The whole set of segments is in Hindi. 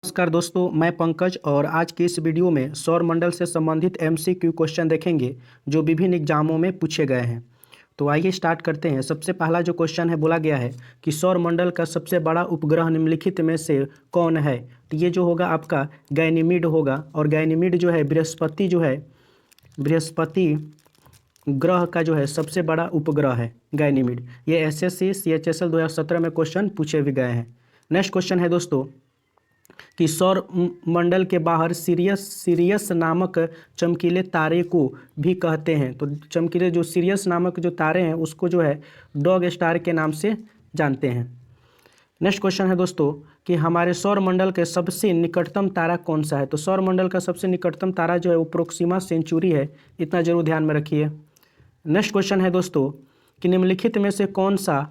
नमस्कार दोस्तों, मैं पंकज और आज की इस वीडियो में सौर मंडल से संबंधित एमसीक्यू क्वेश्चन देखेंगे जो विभिन्न एग्जामों में पूछे गए हैं। तो आइए स्टार्ट करते हैं। सबसे पहला जो क्वेश्चन है, बोला गया है कि सौर मंडल का सबसे बड़ा उपग्रह निम्नलिखित में से कौन है। तो ये जो होगा आपका गैनीमीड होगा, और गैनीमीड जो है बृहस्पति ग्रह का जो है सबसे बड़ा उपग्रह है गैनीमीड। ये एसएससी CHSL 2017 में क्वेश्चन पूछे भी गए हैं। नेक्स्ट क्वेश्चन है दोस्तों कि सौर मंडल के बाहर सीरियस नामक चमकीले तारे को भी कहते हैं। तो चमकीले जो सीरियस नामक जो तारे हैं उसको जो है डॉग स्टार के नाम से जानते हैं। नेक्स्ट क्वेश्चन है दोस्तों कि हमारे सौर मंडल के सबसे निकटतम तारा कौन सा है। तो सौर मंडल का सबसे निकटतम तारा जो है वो प्रोक्सिमा सेंचुरी है, इतना जरूर ध्यान में रखिए। नेक्स्ट क्वेश्चन है दोस्तों कि निम्नलिखित में से कौन सा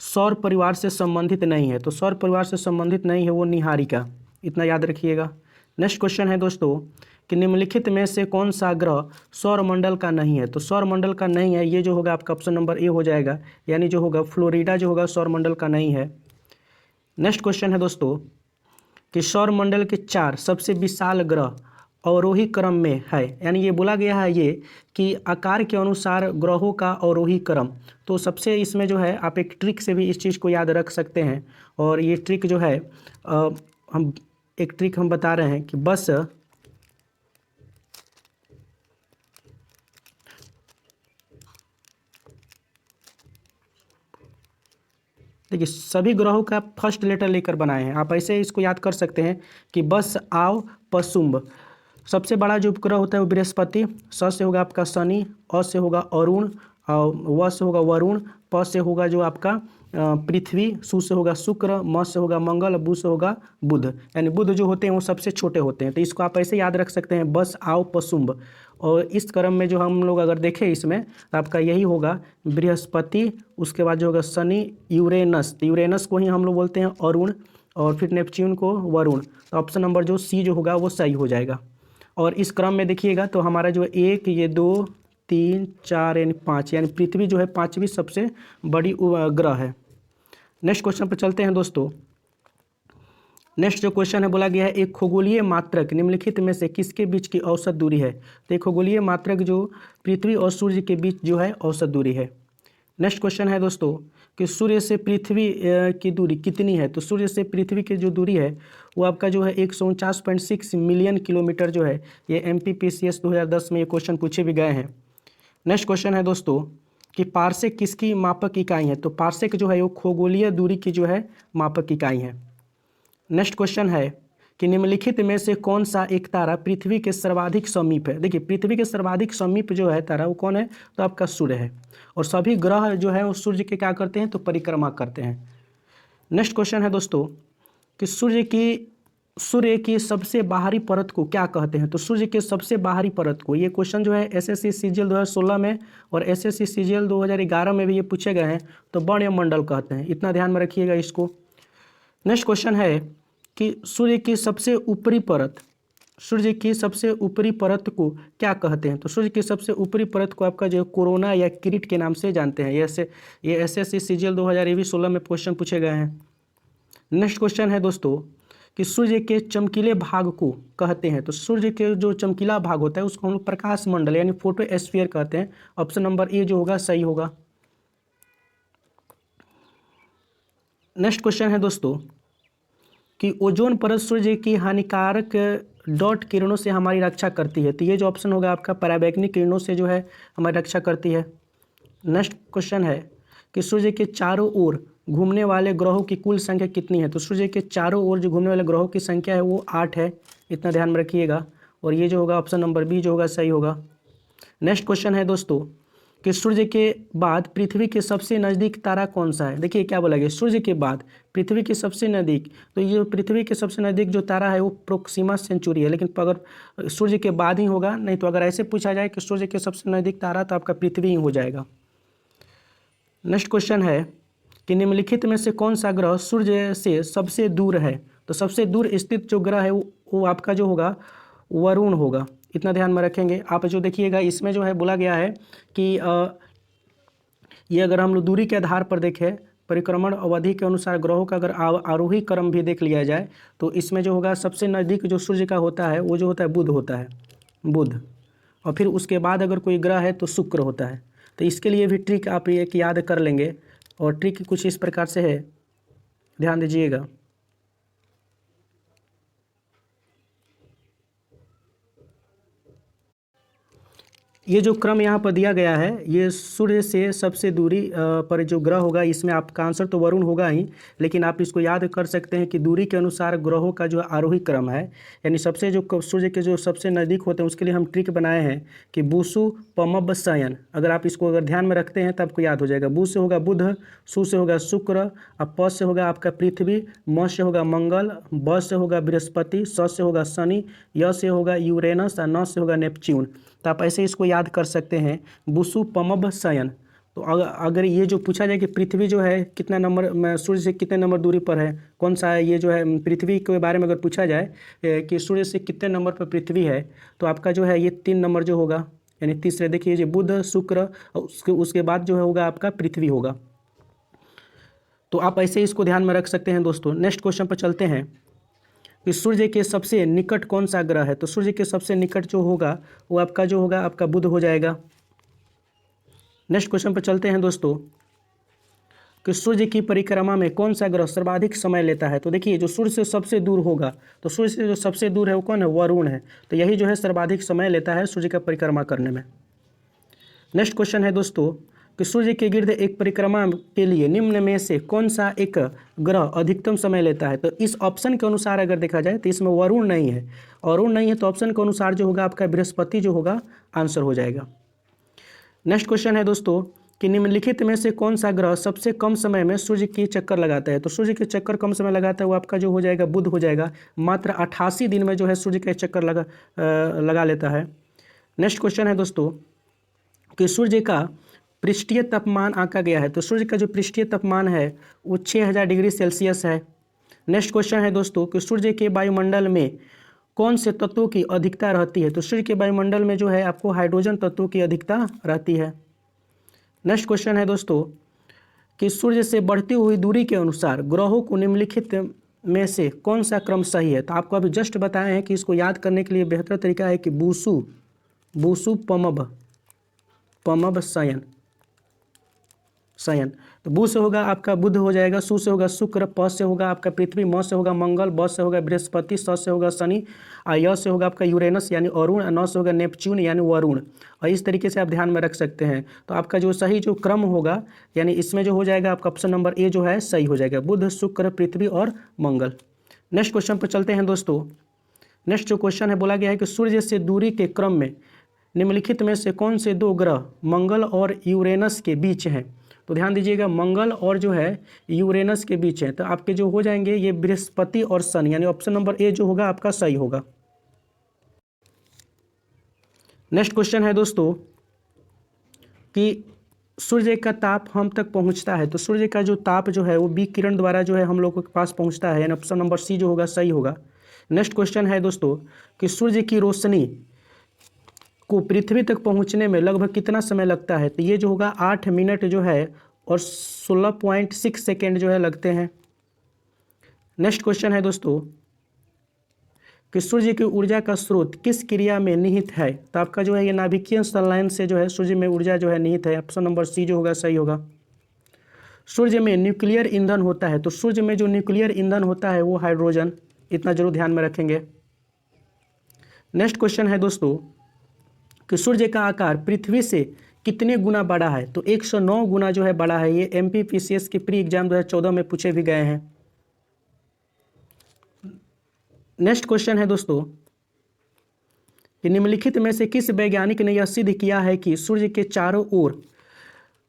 सौर परिवार से संबंधित नहीं है। तो सौर परिवार से संबंधित नहीं है वो निहारिका, इतना याद रखिएगा। नेक्स्ट क्वेश्चन है दोस्तों कि निम्नलिखित में से कौन सा ग्रह सौर मंडल का नहीं है। तो सौर मंडल का नहीं है, ये जो होगा आपका ऑप्शन नंबर ए हो जाएगा, यानी जो होगा फ्लोरिडा जो होगा सौर मंडल का नहीं है। नेक्स्ट क्वेश्चन है दोस्तों कि सौर मंडल के 4 सबसे विशाल ग्रह अवरोही क्रम में है, यानी ये बोला गया है ये कि आकार के अनुसार ग्रहों का अवरोही क्रम। तो सबसे इसमें जो है आप एक ट्रिक से भी इस चीज़ को याद रख सकते हैं, और ये ट्रिक जो है हम एक ट्रिक हम बता रहे हैं कि बस देखिए सभी ग्रहों का फर्स्ट लेटर लेकर बनाए हैं। आप ऐसे इसको याद कर सकते हैं कि बस आओ पशुंभ। सबसे बड़ा जो उपग्रह होता है वो बृहस्पति, स से होगा आपका शनि, अ से होगा अरुण, व से होगा वरुण, प से होगा जो आपका पृथ्वी, सु से होगा शुक्र, म से होगा मंगल, बु से होगा बुध। यानी बुध जो होते हैं वो सबसे छोटे होते हैं। तो इसको आप ऐसे याद रख सकते हैं, बस आओ पशुंभ। और इस क्रम में जो हम लोग अगर देखें इसमें तो आपका यही होगा बृहस्पति, उसके बाद जो होगा शनि, यूरेनस। तो यूरेनस को ही हम लोग बोलते हैं अरुण, और फिर नेपच्यून को वरुण। तो ऑप्शन नंबर जो सी जो होगा वो सही हो जाएगा। और इस क्रम में देखिएगा तो हमारा जो 1, ये 2, 3, 4 यानी 5, यानी पृथ्वी जो है 5वीं सबसे बड़ी ग्रह है। नेक्स्ट क्वेश्चन पर चलते हैं दोस्तों। नेक्स्ट जो क्वेश्चन है, बोला गया है एक खगोलीय मात्रक निम्नलिखित में से किसके बीच की औसत दूरी है। तो एक खगोलीय मात्रक जो पृथ्वी और सूर्य के बीच जो है औसत दूरी है। नेक्स्ट क्वेश्चन है दोस्तों कि सूर्य से पृथ्वी की दूरी कितनी है। तो सूर्य से पृथ्वी की जो दूरी है वो आपका जो है 149.6 मिलियन किलोमीटर जो है। ये MPPCS 2010 में ये क्वेश्चन पूछे भी गए हैं। नेक्स्ट क्वेश्चन है दोस्तों कि पार्सेक किसकी मापक इकाई है। तो पार्सेक जो है वो खगोलीय दूरी की जो है मापक इकाई है। नेक्स्ट क्वेश्चन है कि निम्नलिखित में से कौन सा एक तारा पृथ्वी के सर्वाधिक समीप है। देखिए पृथ्वी के सर्वाधिक समीप जो है तारा वो कौन है, तो आपका सूर्य है। और सभी ग्रह जो है वो सूर्य के क्या करते हैं, तो परिक्रमा करते हैं। नेक्स्ट क्वेश्चन है दोस्तों कि सूर्य की सबसे बाहरी परत को क्या कहते हैं। तो सूर्य के सबसे बाहरी परत को, ये क्वेश्चन जो है SSC CGL 2016 में और SSC CGL 2011 में भी ये पूछे गए हैं। तो वर्णमंडल कहते हैं, इतना ध्यान में रखिएगा इसको। नेक्स्ट क्वेश्चन है कि सूर्य की सबसे ऊपरी परत को क्या कहते हैं। तो सूर्य की सबसे ऊपरी परत को आपका जो कोरोना या किरीट के नाम से जानते हैं। ये SSC CGL 2016 में क्वेश्चन पूछे गए हैं। नेक्स्ट क्वेश्चन है दोस्तों कि सूर्य के चमकीले भाग को कहते हैं। तो सूर्य के जो चमकीला भाग होता है उसको हम लोग प्रकाश मंडल यानी फोटोस्फीयर कहते हैं। ऑप्शन नंबर ए जो होगा सही होगा। नेक्स्ट क्वेश्चन है दोस्तों कि ओजोन परत सूर्य की हानिकारक डॉट किरणों से हमारी रक्षा करती है। तो ये जो ऑप्शन होगा आपका पराबैंगनी किरणों से जो है हमारी रक्षा करती है। नेक्स्ट क्वेश्चन है कि सूर्य के चारों ओर घूमने वाले ग्रहों की कुल संख्या कितनी है। तो सूर्य के चारों ओर जो घूमने वाले ग्रहों की संख्या है वो 8 है, इतना ध्यान में रखिएगा। और ये जो होगा ऑप्शन नंबर बी जो होगा सही होगा। नेक्स्ट क्वेश्चन है दोस्तों कि सूर्य के बाद पृथ्वी के सबसे नज़दीक तारा कौन सा है। देखिए क्या बोला गया, सूर्य के बाद पृथ्वी के सबसे नज़दीक। तो ये पृथ्वी के सबसे नज़दीक जो तारा है वो प्रोक्सिमा सेंचुरी है, लेकिन अगर सूर्य के बाद ही होगा, नहीं तो अगर ऐसे पूछा जाए कि सूर्य के सबसे नज़दीक तारा तो आपका पृथ्वी ही हो जाएगा। नेक्स्ट क्वेश्चन है कि निम्नलिखित में से कौन सा ग्रह सूर्य से सबसे दूर है। तो सबसे दूर स्थित जो ग्रह है वो आपका जो होगा वरुण होगा, इतना ध्यान में रखेंगे। आप जो देखिएगा इसमें जो है बोला गया है कि ये अगर हम लोग दूरी के आधार पर देखें परिक्रमण अवधि के अनुसार ग्रहों का अगर आरोही क्रम भी देख लिया जाए तो इसमें जो होगा सबसे नज़दीक जो सूर्य का होता है वो जो होता है बुध होता है, बुध। और फिर उसके बाद अगर कोई ग्रह है तो शुक्र होता है। तो इसके लिए भी ट्रिक आप एक याद कर लेंगे, और ट्रिक कुछ इस प्रकार से है, ध्यान दीजिएगा। ये जो क्रम यहाँ पर दिया गया है ये सूर्य से सबसे दूरी पर जो ग्रह होगा, इसमें आपका आंसर तो वरुण होगा ही, लेकिन आप इसको याद कर सकते हैं कि दूरी के अनुसार ग्रहों का जो आरोही क्रम है, यानी सबसे जो सूर्य के जो सबसे नज़दीक होते हैं उसके लिए हम ट्रिक बनाए हैं कि बूसु पमब शयन। अगर आप इसको अगर ध्यान में रखते हैं तो आपको याद हो जाएगा। बू से होगा बुध, सु से होगा शुक्र, और प से होगा आपका पृथ्वी, म से होगा मंगल, ब से होगा बृहस्पति, स से होगा शनि, य से होगा यूरेनस और न से होगा नेपच्यून। तो आप ऐसे इसको याद कर सकते हैं, बुसु पमब शयन। तो अगर ये जो पूछा जाए कि पृथ्वी जो है कितना नंबर में सूर्य से कितने नंबर दूरी पर है, कौन सा है, ये जो है पृथ्वी के बारे में अगर पूछा जाए कि सूर्य से कितने नंबर पर पृथ्वी है, तो आपका जो है ये 3 नंबर जो होगा, यानी तीसरे। देखिए ये बुध शुक्र उसके बाद जो है होगा आपका पृथ्वी होगा। तो आप ऐसे इसको ध्यान में रख सकते हैं दोस्तों। नेक्स्ट क्वेश्चन पर चलते हैं कि सूर्य के सबसे निकट कौन सा ग्रह है। तो सूर्य के सबसे निकट जो होगा वो आपका जो होगा आपका बुध हो जाएगा। नेक्स्ट क्वेश्चन पर चलते हैं दोस्तों कि सूर्य की परिक्रमा में कौन सा ग्रह सर्वाधिक समय लेता है। तो देखिए जो सूर्य से सबसे दूर होगा, तो सूर्य से जो सबसे दूर है वो कौन है, वरुण है। तो यही जो है सर्वाधिक समय लेता है सूर्य का परिक्रमा करने में। नेक्स्ट क्वेश्चन है दोस्तों कि सूर्य के गिर्द एक परिक्रमा के लिए निम्न में से कौन सा एक ग्रह अधिकतम समय लेता है। तो इस ऑप्शन के अनुसार अगर देखा जाए तो इसमें वरुण नहीं है, वरुण नहीं है, तो ऑप्शन के अनुसार जो होगा आपका बृहस्पति जो होगा आंसर हो जाएगा। नेक्स्ट क्वेश्चन है दोस्तों कि निम्नलिखित में से कौन सा ग्रह सबसे कम समय में सूर्य की चक्कर लगाता है। तो सूर्य के चक्कर कम समय लगाता है वो आपका जो हो जाएगा बुध हो जाएगा। मात्र 88 दिन में जो है सूर्य का चक्कर लगा लेता है। नेक्स्ट क्वेश्चन है दोस्तों कि सूर्य का पृष्ठीय तापमान आंका गया है। तो सूर्य का जो पृष्ठीय तापमान है वो 6000 डिग्री सेल्सियस है। नेक्स्ट क्वेश्चन है दोस्तों कि सूर्य के वायुमंडल में कौन से तत्वों की अधिकता रहती है। तो सूर्य के वायुमंडल में जो है आपको हाइड्रोजन तत्वों की अधिकता रहती है। नेक्स्ट क्वेश्चन है दोस्तों कि सूर्य से बढ़ती हुई दूरी के अनुसार ग्रहों को निम्नलिखित में से कौन सा क्रम सही है। तो आपको अभी जस्ट बताए हैं कि इसको याद करने के लिए बेहतर तरीका है कि बूसु पमब शयन। तो बू से होगा आपका बुध हो जाएगा, सु से होगा शुक्र, प से होगा आपका पृथ्वी, म से होगा मंगल, ब से होगा बृहस्पति, स से होगा शनि, और य से होगा आपका यूरेनस यानी अरुण, और न से होगा नेपच्यून यानी वरुण। और इस तरीके से आप ध्यान में रख सकते हैं। तो आपका जो सही जो क्रम होगा यानी इसमें जो हो जाएगा आपका ऑप्शन नंबर ए जो है सही हो जाएगा, बुध शुक्र पृथ्वी और मंगल। नेक्स्ट क्वेश्चन पर चलते हैं दोस्तों। नेक्स्ट जो क्वेश्चन है बोला गया है कि सूर्य से दूरी के क्रम में निम्नलिखित में से कौन से 2 ग्रह मंगल और यूरेनस के बीच हैं। तो ध्यान दीजिएगा मंगल और जो है यूरेनस के बीच है। तो आपके जो हो जाएंगे ये बृहस्पति और शनि, यानी ऑप्शन नंबर ए जो होगा आपका सही होगा। नेक्स्ट क्वेश्चन है दोस्तों कि सूर्य का ताप हम तक पहुंचता है। तो सूर्य का जो ताप जो है वो विकिरण द्वारा जो है हम लोगों के पास पहुंचता है, यानी ऑप्शन नंबर सी जो होगा सही होगा। नेक्स्ट क्वेश्चन है दोस्तों कि सूर्य की रोशनी को पृथ्वी तक पहुंचने में लगभग कितना समय लगता है। तो ये जो होगा 8 मिनट जो है और 16.6 सेकेंड जो है लगते हैं। नेक्स्ट क्वेश्चन है दोस्तों कि सूर्य की ऊर्जा का स्रोत किस क्रिया में निहित है। तो आपका जो है ये नाभिकीय संलयन से जो है सूर्य में ऊर्जा जो है निहित है, ऑप्शन नंबर सी जो होगा सही होगा। सूर्य में न्यूक्लियर ईंधन होता है। तो सूर्य में जो न्यूक्लियर ईंधन होता है वो हाइड्रोजन, इतना जरूर ध्यान में रखेंगे। नेक्स्ट क्वेश्चन है दोस्तों कि सूर्य का आकार पृथ्वी से कितने गुना बड़ा है। तो 109 गुना जो है बड़ा है। ये MPPCS के प्री एग्जाम 2014 में पूछे भी गए हैं। नेक्स्ट क्वेश्चन है दोस्तों कि निम्नलिखित में से किस वैज्ञानिक ने यह सिद्ध किया है कि सूर्य के चारों ओर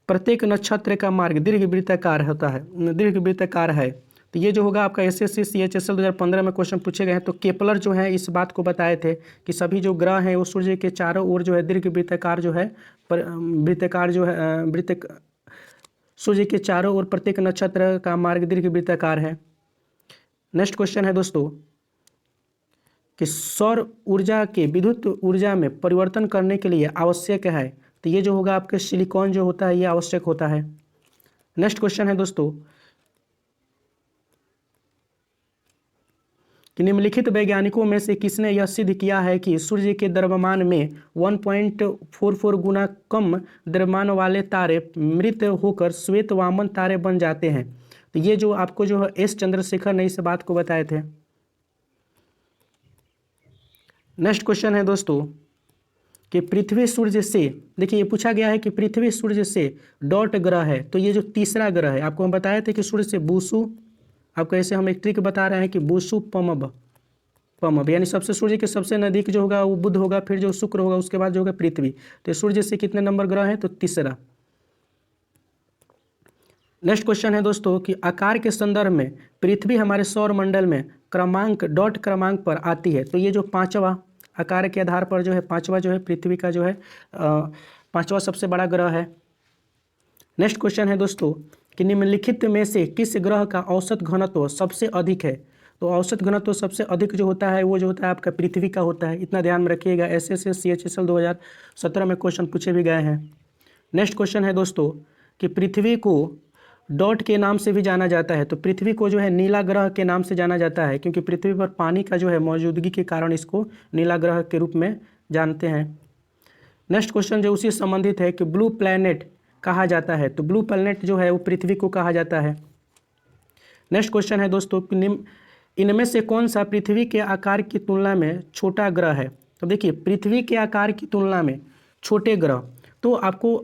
प्रत्येक नक्षत्र का मार्ग दीर्घवृत्ताकार होता है, दीर्घवृत्ताकार है। तो ये जो होगा आपका SSC CHSL 2015 में क्वेश्चन पूछे गए हैं। तो केपलर जो है इस बात को बताए थे कि सभी जो ग्रह हैं वो सूर्य के चारों ओर जो है दीर्घवृत्ताकार जो है वृत्ताकार जो है सूर्य के चारों ओर प्रत्येक नक्षत्र का मार्ग दीर्घवृत्ताकार है। नेक्स्ट क्वेश्चन है दोस्तों कि सौर ऊर्जा के विद्युत ऊर्जा में परिवर्तन करने के लिए आवश्यक है। तो ये जो होगा आपके सिलिकॉन जो होता है ये आवश्यक होता है। नेक्स्ट क्वेश्चन है दोस्तों कि निम्नलिखित वैज्ञानिकों में से किसने यह सिद्ध किया है कि सूर्य के द्रव्यमान में 1.44 गुना कम द्रव्यमान वाले तारे मृत होकर श्वेत वामन तारे बन जाते हैं। तो ये जो आपको जो है एस चंद्रशेखर ने इस बात को बताए थे। नेक्स्ट क्वेश्चन है दोस्तों कि पृथ्वी सूर्य से, देखिए ये पूछा गया है कि पृथ्वी सूर्य से डॉट ग्रह है, तो ये जो तीसरा ग्रह है, आपको हम बताए थे कि सूर्य से बूसु, आपको ऐसे हम एक ट्रिक बता रहे हैं कि बूसु पमब यानी सबसे सूर्य के सबसे नज़दीक जो होगा वो बुध होगा, फिर जो शुक्र होगा, उसके बाद जो होगा पृथ्वी। तो सूर्य से कितने नंबर ग्रह है? तो तीसरा। नेक्स्ट क्वेश्चन है दोस्तों कि आकार के संदर्भ में पृथ्वी हमारे सौर मंडल में क्रमांक डॉट क्रमांक पर आती है। तो ये जो पांचवा आकार के आधार पर जो है पांचवा जो है पृथ्वी का जो है पांचवा सबसे बड़ा ग्रह है। नेक्स्ट क्वेश्चन है दोस्तों कि निम्नलिखित में से किस ग्रह का औसत घनत्व सबसे अधिक है? तो औसत घनत्व सबसे अधिक जो होता है वो जो होता है आपका पृथ्वी का होता है। इतना ध्यान में रखिएगा, SSC CHSL 2017 में क्वेश्चन पूछे भी गए हैं। नेक्स्ट क्वेश्चन है दोस्तों कि पृथ्वी को डॉट के नाम से भी जाना जाता है। तो पृथ्वी को जो है नीला ग्रह के नाम से जाना जाता है, क्योंकि पृथ्वी पर पानी का जो है मौजूदगी के कारण इसको नीला ग्रह के रूप में जानते हैं। नेक्स्ट क्वेश्चन जो उसी संबंधित है कि ब्लू प्लैनेट कहा जाता है। तो ब्लू प्लैनेट जो है वो पृथ्वी को कहा जाता है। नेक्स्ट क्वेश्चन है दोस्तों इनमें से कौन सा पृथ्वी के आकार की तुलना में छोटा ग्रह है? तो देखिए पृथ्वी के आकार की तुलना में छोटे ग्रह, तो आपको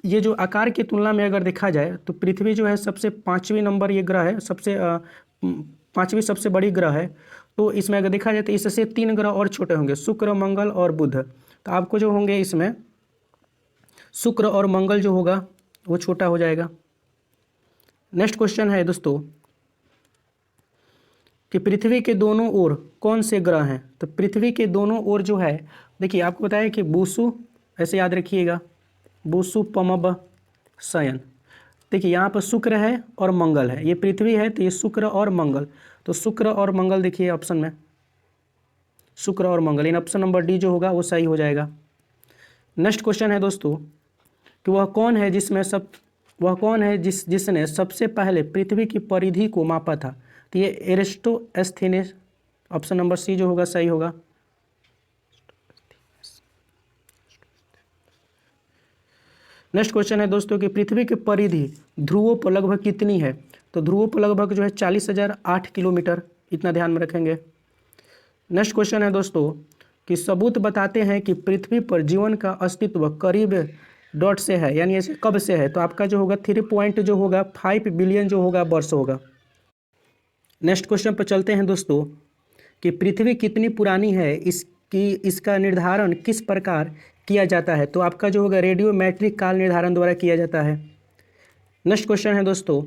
ये जो आकार की तुलना में अगर देखा जाए तो पृथ्वी जो है सबसे पाँचवीं नंबर ये ग्रह है, सबसे पाँचवीं सबसे बड़ी ग्रह है। तो इसमें अगर देखा जाए तो इससे 3 ग्रह और छोटे होंगे, शुक्र, मंगल और बुध। तो आपको जो होंगे इसमें शुक्र और मंगल जो होगा वो छोटा हो जाएगा। नेक्स्ट क्वेश्चन है दोस्तों कि पृथ्वी के दोनों ओर कौन से ग्रह हैं? तो पृथ्वी के दोनों ओर जो है, देखिए आपको बताया कि बूसु, ऐसे याद रखिएगा, बूसु पमब शयन। देखिए यहाँ पर शुक्र है और मंगल है, ये पृथ्वी है तो ये शुक्र और मंगल। तो शुक्र और मंगल देखिए ऑप्शन में शुक्र और मंगल, इन ऑप्शन नंबर डी जो होगा वो सही हो जाएगा। नेक्स्ट क्वेश्चन है दोस्तों कि वह कौन है जिसने सबसे पहले पृथ्वी की परिधि को मापा था? तो ये एरिस्टोस्थेनेस, ऑप्शन नंबर सी जो होगा सही होगा। नेक्स्ट क्वेश्चन है दोस्तों कि पृथ्वी की परिधि ध्रुवों पर लगभग कितनी है? तो ध्रुवों पर लगभग जो है 40,008 किलोमीटर, इतना ध्यान में रखेंगे। नेक्स्ट क्वेश्चन है दोस्तों कि सबूत बताते हैं कि पृथ्वी पर जीवन का अस्तित्व करीब डॉट से है, यानी ऐसे कब से है? तो आपका जो होगा 3.5 बिलियन जो होगा वर्ष होगा। नेक्स्ट क्वेश्चन पर चलते हैं दोस्तों कि पृथ्वी कितनी पुरानी है, इसका निर्धारण किस प्रकार किया जाता है? तो आपका जो होगा रेडियोमेट्रिक काल निर्धारण द्वारा किया जाता है। नेक्स्ट क्वेश्चन है दोस्तों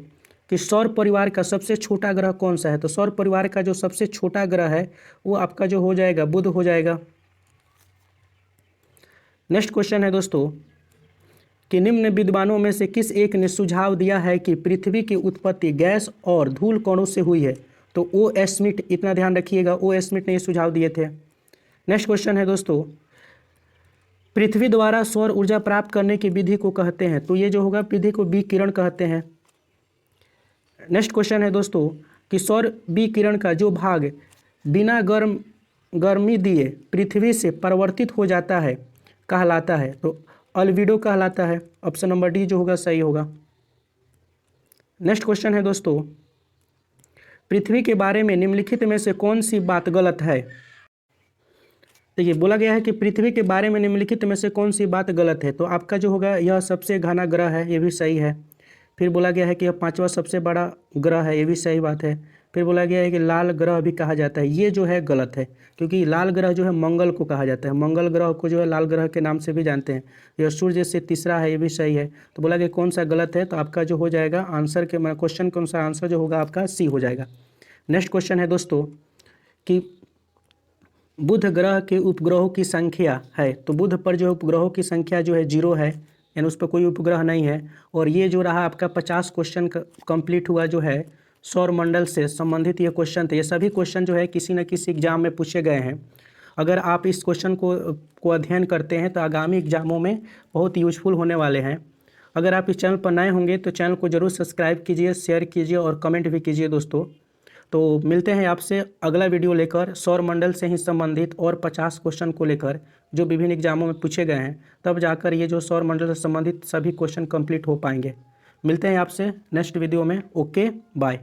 कि सौर परिवार का सबसे छोटा ग्रह कौन सा है? तो सौर परिवार का जो सबसे छोटा ग्रह है वो आपका जो हो जाएगा बुध हो जाएगा। नेक्स्ट क्वेश्चन है दोस्तों कि निम्न विद्वानों में से किस एक ने सुझाव दिया है कि पृथ्वी की उत्पत्ति गैस और धूल कणों से हुई है? तो O.S. स्मिथ, इतना ध्यान रखिएगा, O.S. स्मिथ ने ये सुझाव दिए थे। नेक्स्ट क्वेश्चन है दोस्तों पृथ्वी द्वारा सौर ऊर्जा प्राप्त करने की विधि को कहते हैं? तो ये जो होगा विधि को विकिरण कहते हैं। नेक्स्ट क्वेश्चन है दोस्तों कि सौर विकिरण का जो भाग बिना गर्मी दिए पृथ्वी से परिवर्तित हो जाता है कहलाता है? तो अल्बिडो कहलाता है, ऑप्शन नंबर डी जो होगा सही होगा। नेक्स्ट क्वेश्चन है दोस्तों पृथ्वी के बारे में निम्नलिखित में से कौन सी बात गलत है? देखिए बोला गया है कि पृथ्वी के बारे में निम्नलिखित में से कौन सी बात गलत है? तो आपका जो होगा यह सबसे घना ग्रह है, ये भी सही है। फिर बोला गया है कि यह पांचवा सबसे बड़ा ग्रह है, ये भी सही बात है। फिर बोला गया है कि लाल ग्रह भी कहा जाता है, ये जो है गलत है, क्योंकि लाल ग्रह जो है मंगल को कहा जाता है, मंगल ग्रह को जो है लाल ग्रह के नाम से भी जानते हैं। यह सूर्य से तीसरा है, ये भी सही है। तो बोला गया कौन सा गलत है? तो आपका जो हो जाएगा आंसर के क्वेश्चन के अनुसार आंसर जो होगा आपका सी हो जाएगा। नेक्स्ट क्वेश्चन है दोस्तों कि बुध ग्रह के उपग्रहों की संख्या है? तो बुध पर जो उपग्रहों की संख्या जो है 0 है, यानी उस पर कोई उपग्रह नहीं है। और ये जो रहा आपका 50 क्वेश्चन कंप्लीट हुआ जो है सौर मंडल से संबंधित ये क्वेश्चन थे। ये सभी क्वेश्चन जो है किसी न किसी एग्जाम में पूछे गए हैं। अगर आप इस क्वेश्चन को अध्ययन करते हैं तो आगामी एग्जामों में बहुत यूजफुल होने वाले हैं। अगर आप इस चैनल पर नए होंगे तो चैनल को ज़रूर सब्सक्राइब कीजिए, शेयर कीजिए और कमेंट भी कीजिए दोस्तों। तो मिलते हैं आपसे अगला वीडियो लेकर सौरमंडल से ही संबंधित और 50 क्वेश्चन को लेकर, जो विभिन्न एग्जामों में पूछे गए हैं। तब जाकर ये जो सौरमंडल से संबंधित सभी क्वेश्चन कंप्लीट हो पाएंगे। मिलते हैं आपसे नेक्स्ट वीडियो में। Okay bye.